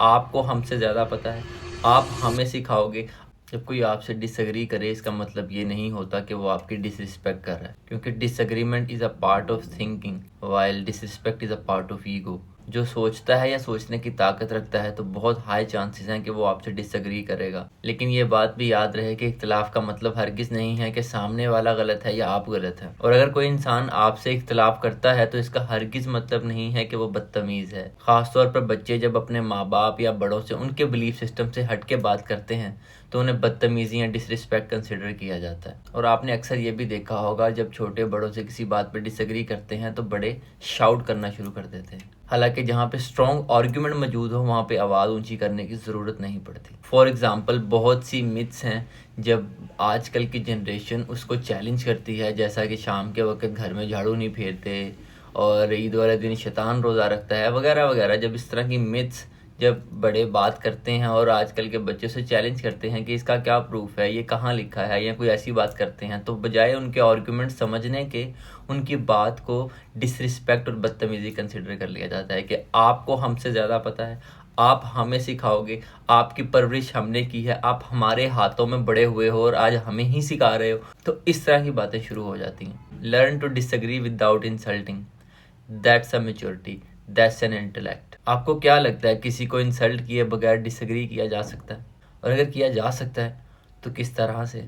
आपको हमसे ज़्यादा पता है, आप हमें सिखाओगे। जब कोई आपसे डिसएग्री करे इसका मतलब ये नहीं होता कि वो आपकी डिसरिस्पेक्ट कर रहा है, क्योंकि disagreement is a part of thinking while disrespect is a part of ego. जो सोचता है या सोचने की ताकत रखता है तो बहुत हाई चांसेस हैं कि वो आपसे डिसएग्री करेगा। लेकिन ये बात भी याद रहे कि इख्तिलाफ का मतलब हरगिज़ नहीं है कि सामने वाला गलत है या आप गलत है। और अगर कोई इंसान आपसे इख्तिलाफ करता है तो इसका हरगिज़ मतलब नहीं है कि वो बदतमीज़ है। ख़ासतौर पर बच्चे जब अपने माँ बाप या बड़ों से उनके बिलीफ सिस्टम से हट के बात करते हैं तो उन्हें बदतमीज़ी या डिसरिस्पेक्ट कंसिडर किया जाता है। और आपने अक्सर ये भी देखा होगा, जब छोटे बड़ों से किसी बात पर डिसएग्री करते हैं तो बड़े शाउट करना शुरू कर देते हैं। हालांकि जहाँ पे स्ट्रॉन्ग आर्ग्यूमेंट मौजूद हो वहाँ पे आवाज़ ऊंची करने की ज़रूरत नहीं पड़ती। फॉर एग्ज़ाम्पल, बहुत सी मिथ्स हैं जब आजकल की जनरेशन उसको चैलेंज करती है, जैसा कि शाम के वक्त घर में झाड़ू नहीं फेरते और ईद वाले दिन शैतान रोज़ा रखता है वगैरह वगैरह। जब इस तरह की मिथ्स जब बड़े बात करते हैं और आजकल के बच्चों से चैलेंज करते हैं कि इसका क्या प्रूफ है, ये कहाँ लिखा है, या कोई ऐसी बात करते हैं, तो बजाय उनके आर्गुमेंट समझने के उनकी बात को डिसरिस्पेक्ट और बदतमीज़ी कंसिडर कर लिया जाता है कि आपको हमसे ज़्यादा पता है, आप हमें सिखाओगे, आपकी परवरिश हमने की है, आप हमारे हाथों में बड़े हुए हो और आज हमें ही सिखा रहे हो। तो इस तरह की बातें शुरू हो जाती हैं। Learn to disagree without insulting, that's a maturity, that's an intellect. आपको क्या लगता है, किसी को इंसल्ट किए बगैर डिसएग्री किया जा सकता है? और अगर किया जा सकता है तो किस तरह से?